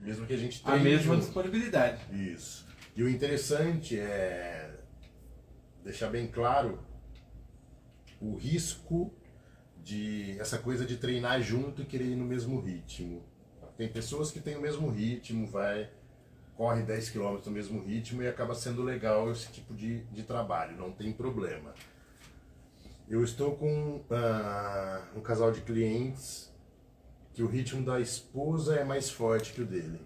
Mesmo que a gente A treine mesma junto. disponibilidade. Isso. E o interessante é deixar bem claro o risco de essa coisa de treinar junto e querer ir no mesmo ritmo. Tem pessoas que têm o mesmo ritmo, corre 10 km no mesmo ritmo e acaba sendo legal esse tipo de trabalho, não tem problema. Eu estou com um casal de clientes que o ritmo da esposa é mais forte que o dele.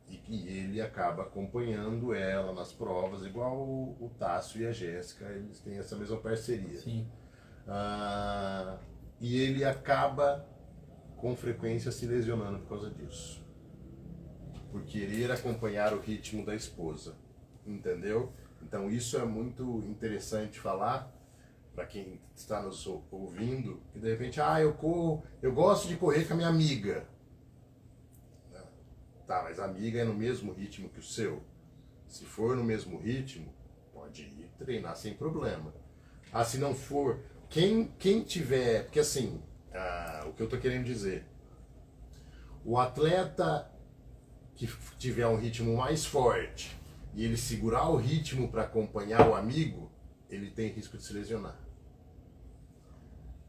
E que ele acaba acompanhando ela nas provas, igual o Tássio e a Jéssica, eles têm essa mesma parceria. Sim. E ele acaba com frequência se lesionando por causa disso. Por querer acompanhar o ritmo da esposa. Entendeu? Então isso é muito interessante falar para quem está nos ouvindo, que de repente, eu gosto de correr com a minha amiga. Tá, mas a amiga é no mesmo ritmo que o seu. Se for no mesmo ritmo, pode ir treinar sem problema. Se não for, quem tiver, porque assim, o que eu tô querendo dizer, o atleta que tiver um ritmo mais forte e ele segurar o ritmo para acompanhar o amigo, ele tem risco de se lesionar.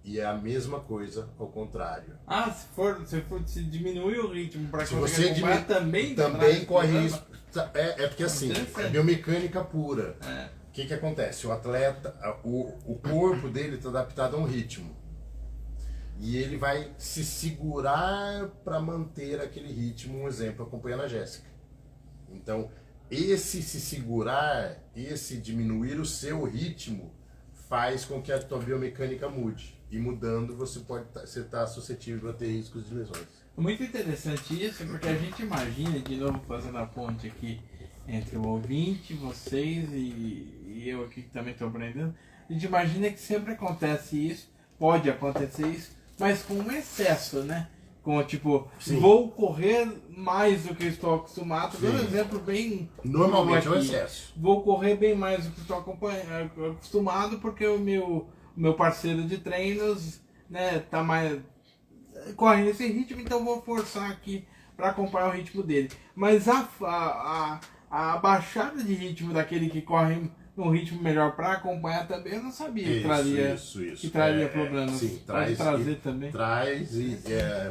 E é a mesma coisa ao contrário. Se diminuir o ritmo para conseguir acompanhar, também corre risco. Porque assim, é biomecânica pura. O que acontece? O atleta, o corpo dele está adaptado a um ritmo. E ele vai se segurar para manter aquele ritmo, um exemplo, acompanhando a Jéssica. Então, esse se segurar, esse diminuir o seu ritmo, faz com que a tua biomecânica mude. E mudando, você está suscetível a ter riscos de lesões. Muito interessante isso, porque a gente imagina, de novo fazendo a ponte aqui entre o ouvinte, vocês e eu aqui que também estou aprendendo, a gente imagina que sempre acontece isso, pode acontecer isso, mas com um excesso, né? Com tipo, Sim. Vou correr mais do que estou acostumado. Dou um exemplo bem... Normalmente é um excesso. Vou correr bem mais do que estou acostumado porque o meu parceiro de treinos, né, tá mais... corre nesse ritmo, então vou forçar aqui para acompanhar o ritmo dele. Mas a baixada de ritmo daquele que corre num ritmo melhor para acompanhar também, eu não sabia que traria problemas. Sim, pode trazer também. Traz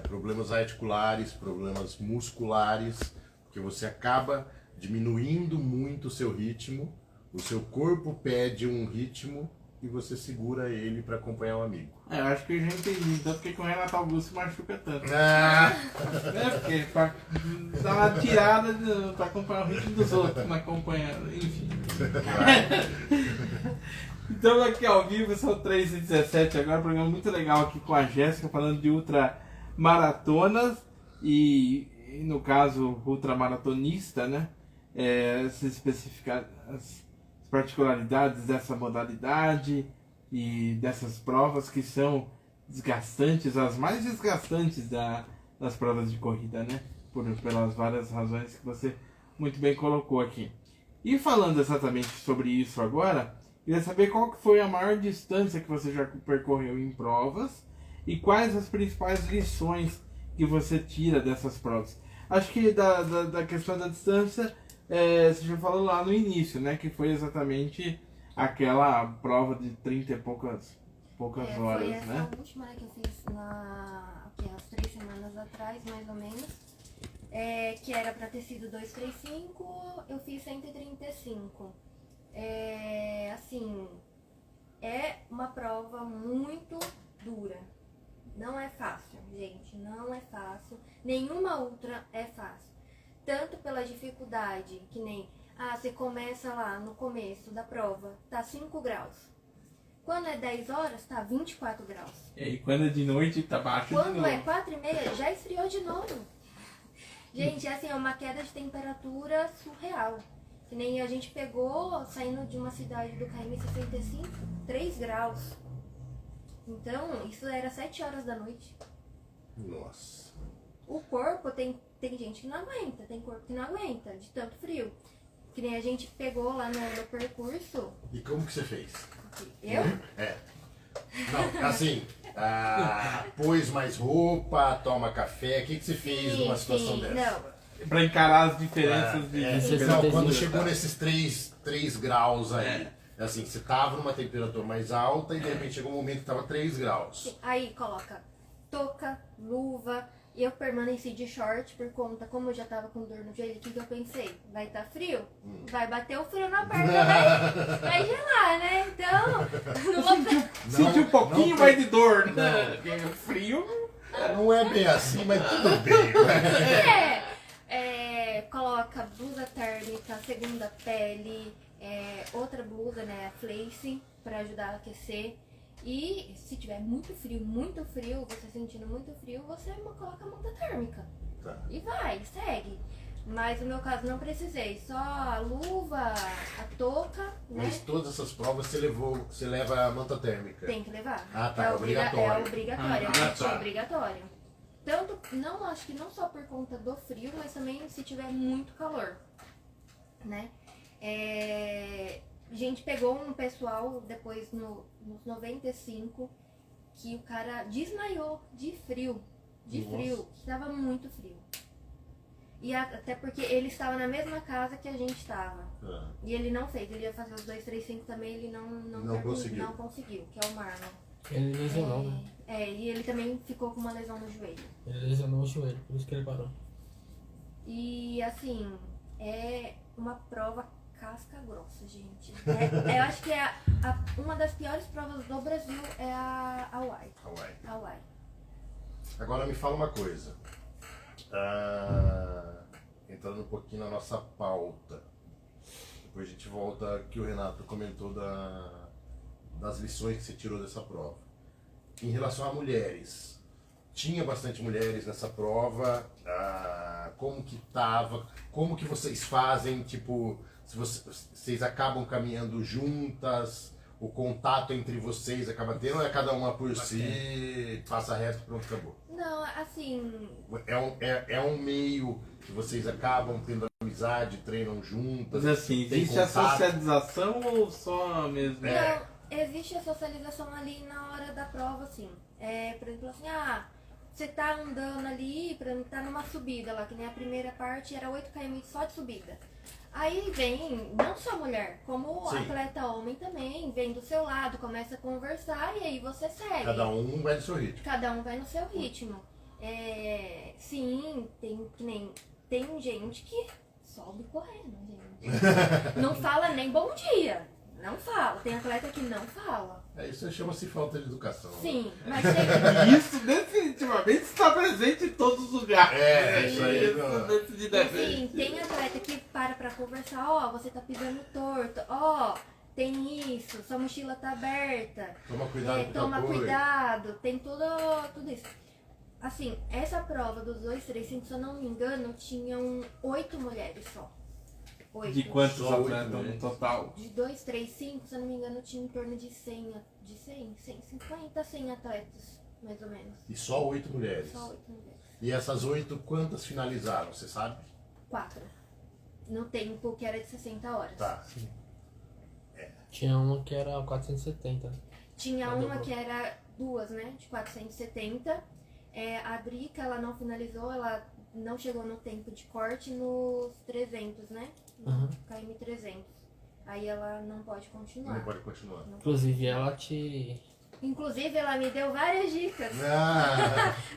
problemas articulares, problemas musculares, porque você acaba diminuindo muito o seu ritmo, o seu corpo pede um ritmo e você segura ele para acompanhar um amigo. Eu acho que eu já entendi, então porque que o Renato Augusto se machuca tanto. Porque pra dar uma tirada pra acompanhar o ritmo dos outros, não acompanhando, enfim. Então aqui ao vivo, são 3h17 agora, um programa muito legal aqui com a Jéssica, falando de ultramaratonas e no caso, ultramaratonista, né? Se especificar as particularidades dessa modalidade e dessas provas que são desgastantes, as mais desgastantes das provas de corrida, né? Pelas várias razões que você muito bem colocou aqui. E falando exatamente sobre isso agora, queria saber qual que foi a maior distância que você já percorreu em provas e quais as principais lições que você tira dessas provas. Acho que da questão da distância, você já falou lá no início, né? Que foi exatamente aquela prova de 30 e poucas horas, foi essa né? última, né, que eu fiz umas 3 semanas atrás, mais ou menos. Que era para ter sido 235, eu fiz 135. Assim, é uma prova muito dura. Não é fácil, gente, não é fácil. Nenhuma ultra é fácil. Tanto pela dificuldade, que nem, você começa lá no começo da prova, tá 5 graus. Quando é 10 horas, tá 24 graus. E quando é de noite, tá baixo de novo. Quando é 4h30, já esfriou de novo. Gente, assim, é uma queda de temperatura surreal. Que nem a gente pegou, saindo de uma cidade do KM65, 3 graus. Então, isso era 7 horas da noite. Nossa. O corpo tem gente que não aguenta, tem corpo que não aguenta, de tanto frio. Que nem a gente pegou lá no percurso. E como que você fez? Eu? Não, assim, pôs mais roupa, toma café? O que você fez numa situação dessa? Não. Pra encarar as diferenças de Não, quando chegou nesses 3 graus aí, assim, você tava numa temperatura mais alta e de repente chegou um momento que tava 3 graus. Aí coloca touca, luva. E eu permaneci de short por conta, como eu já tava com dor no joelho, o que eu pensei? Vai estar frio? Vai bater o frio na perna, vai gelar, né? Então, sentiu um pouquinho mais de dor, né? Frio. Não é bem assim, mas tudo bem. Coloca blusa térmica, segunda pele, outra blusa, né, fleece, pra ajudar a aquecer. E se tiver muito frio, você sentindo muito frio, você coloca a manta térmica. Tá. E vai, segue. Mas no meu caso não precisei, só a luva, a touca, né? Mas todas essas provas você leva a manta térmica. Tem que levar. Ah, tá, É obrigatório. obrigatório, tá. é obrigatório. Tanto, não acho que não só por conta do frio, mas também se tiver muito calor, né? A gente pegou um pessoal depois nos 95 que o cara desmaiou de frio. Que estava muito frio. E até porque ele estava na mesma casa que a gente estava. E ele não fez, ele ia fazer os 235 também, ele não conseguiu, que é o Marlon. Ele lesionou, né? E ele também ficou com uma lesão no joelho. Ele lesionou o joelho, por isso que ele parou. E assim, é uma prova casca grossa, gente. Eu acho que uma das piores provas do Brasil é a Hawaii. Hawaii. Agora me fala uma coisa. Entrando um pouquinho na nossa pauta. Depois a gente volta que o Renato comentou das lições que você tirou dessa prova. Em relação a mulheres, tinha bastante mulheres nessa prova. Como que tava? Como que vocês fazem, tipo, se vocês acabam caminhando juntas, o contato entre vocês acaba tendo, ou é cada uma por si, passa reto, pronto, acabou? Não, assim... É um meio que vocês acabam tendo amizade, treinam juntas? Mas assim, existe a socialização ou só mesmo? Não, existe a socialização ali na hora da prova, assim. Por exemplo, assim, você tá andando ali, por exemplo, tá numa subida lá, que nem a primeira parte era 8 km só de subida. Aí vem, não só mulher, como atleta homem também, vem do seu lado, começa a conversar e aí você segue. Cada um vai no seu ritmo. Cada um vai no seu ritmo. Sim, tem gente que sobe correndo, gente. Não fala nem bom dia. Não fala. Tem atleta que não fala. Isso chama-se falta de educação. Sim, mas tem... Isso definitivamente está presente em todos os lugares. Isso aí. Sim, tem atleta que para conversar, você tá pisando torto, tem isso, sua mochila tá aberta. Toma cuidado. Toma cuidado, tem tudo isso. Assim, essa prova dos 235, se eu não me engano, tinham 8 mulheres só. 8. De quantos atletas no total? De 235, se eu não me engano, tinha em torno de 150, 100 atletas, mais ou menos. E só 8 mulheres? Só 8 mulheres. E essas 8, quantas finalizaram, você sabe? 4. No tempo que era de 60 horas. Tá. Tinha uma que era 470. Tinha uma que era 2, né? De 470. A Drica, ela não finalizou, ela não chegou no tempo de corte nos 300, né? No KM 300. Aí ela não pode continuar. Não pode continuar. Inclusive ela te... Inclusive ela me deu várias dicas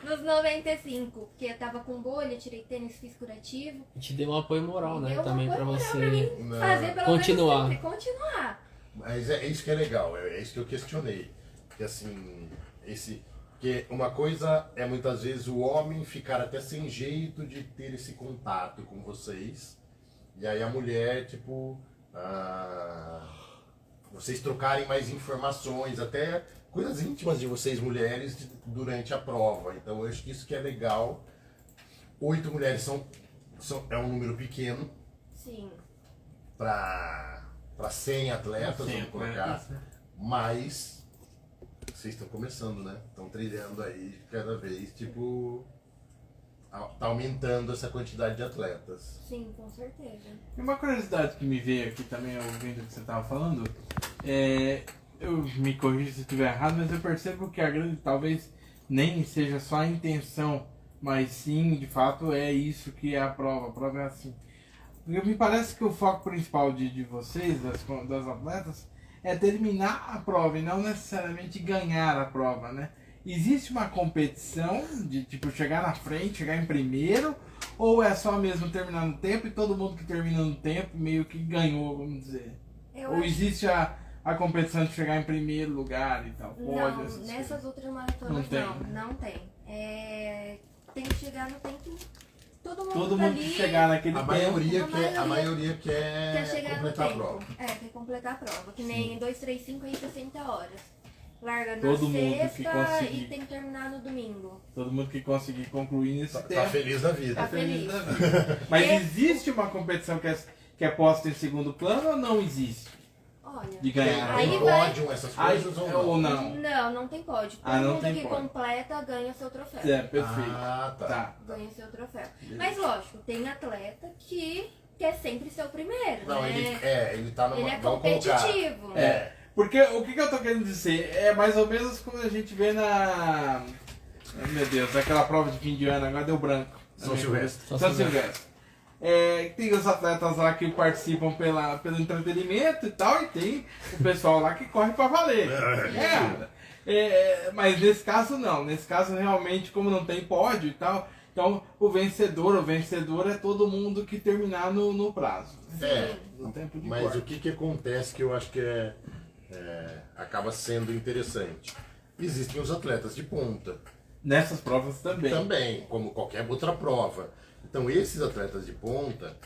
nos 95, porque eu tava com bolha, tirei tênis, fiz curativo. E te deu um apoio moral, né? Deu um Também pra apoio você moral fazer pelo continuar. menos continuar. Mas é isso que é legal, é isso que eu questionei. Que assim, porque uma coisa é muitas vezes o homem ficar até sem jeito de ter esse contato com vocês. E aí a mulher, tipo, vocês trocarem mais informações, até coisas íntimas de vocês mulheres durante a prova. Então eu acho que isso que é legal. 8 mulheres é um número pequeno. Sim. Para 100 atletas, vamos colocar. Mas vocês estão começando, né? Estão trilhando aí cada vez, tipo, tá aumentando essa quantidade de atletas. Sim, com certeza. E uma curiosidade que me veio aqui também, ouvindo o que você estava falando, eu me corrijo se estiver errado, mas eu percebo que a grande, talvez nem seja só a intenção, mas sim, de fato, é isso que é a prova é assim. Porque me parece que o foco principal de vocês, das atletas, é terminar a prova e não necessariamente ganhar a prova, né? Existe uma competição de tipo chegar na frente, chegar em primeiro, ou é só mesmo terminar no tempo e todo mundo que termina no tempo meio que ganhou, vamos dizer? Ou existe a competição de chegar em primeiro lugar e tal? Não, nessas outras maratonas não tem. Tem que chegar no tempo. Todo mundo que chegar naquele tempo. A maioria quer completar a prova. Quer completar a prova. Que nem 235 aí 60 horas. Larga na Todo mundo que sexta conseguir. e tem que terminar no domingo. Todo mundo que conseguir concluir nesse tempo. Tá feliz da vida. Tá feliz. da vida. Mas existe uma competição que é posta em segundo plano ou não existe? Olha, De ganhar. aí Tem vai... pódio, essas coisas ou não? Não tem pódio. Todo não mundo tem que pódio. completa ganha seu troféu. É, perfeito. Ah, tá. Ganha seu troféu. Mas lógico, tem atleta que quer sempre ser o primeiro, Não, né? ele tá numa. Ele é vamos colocar. competitivo. Porque o que eu tô querendo dizer? É mais ou menos como a gente vê na. Meu Deus, aquela prova de fim de ano, agora deu branco. São Silvestre. São Silvestre. Tem os atletas lá que participam pelo entretenimento e tal, e tem o pessoal lá que corre pra valer. Mas nesse caso não. Nesse caso realmente, como não tem pódio e tal, então o vencedor é todo mundo que terminar no prazo. No tempo de Mas corte. o que acontece que eu acho que acaba sendo interessante? Existem os atletas de ponta. Nessas provas também. Também, como qualquer outra prova. Então esses atletas de ponta,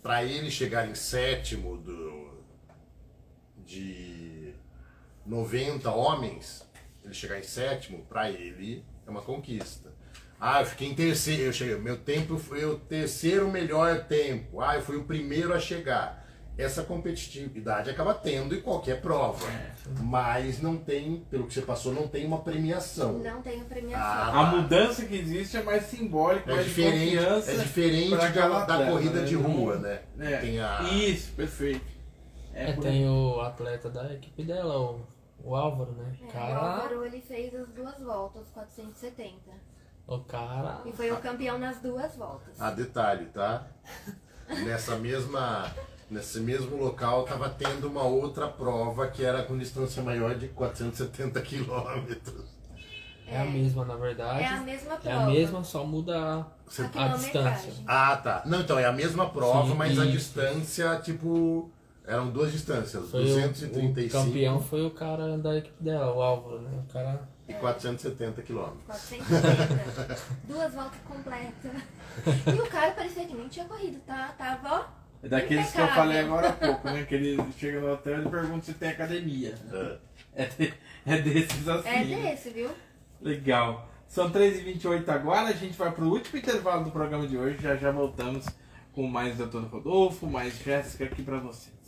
para eles chegarem em sétimo de 90 homens, ele chegar em sétimo, para ele é uma conquista. Eu fiquei em terceiro, meu tempo foi o terceiro melhor tempo. Eu fui o primeiro a chegar. Essa competitividade acaba tendo em qualquer prova, mas não tem, pelo que você passou, não tem uma premiação. Não tem premiação. A mudança que existe é mais simbólica, mais de confiança. É diferente da corrida de rua, né? Tem Isso, perfeito. Tem o atleta da equipe dela, o Álvaro, né? O Álvaro, ele fez as 2 voltas, 470. O cara... E foi o campeão nas 2 voltas. Detalhe, tá? Nesse mesmo local estava tendo uma outra prova que era com distância maior de 470 quilômetros. É a mesma, na verdade. É a mesma prova. É a mesma, só muda a distância. Tá. Não, então é a mesma prova, Sim, mas a distância, tipo... Eram 2 distâncias, Foi 235 o campeão foi o cara da equipe dela, o Álvaro, né? O cara... e 470 quilômetros. 470. 2 voltas completas. E o cara parecia que nem tinha corrido, tá? Tava, ó. É daqueles impecável. que eu falei agora há pouco, né? Que ele chega no hotel e pergunta se tem academia. É desses assim. É desse, viu? Legal. São 3h28 agora, a gente vai pro último intervalo do programa de hoje. Já voltamos com mais Dr. Rodolfo, mais Jéssica aqui pra vocês.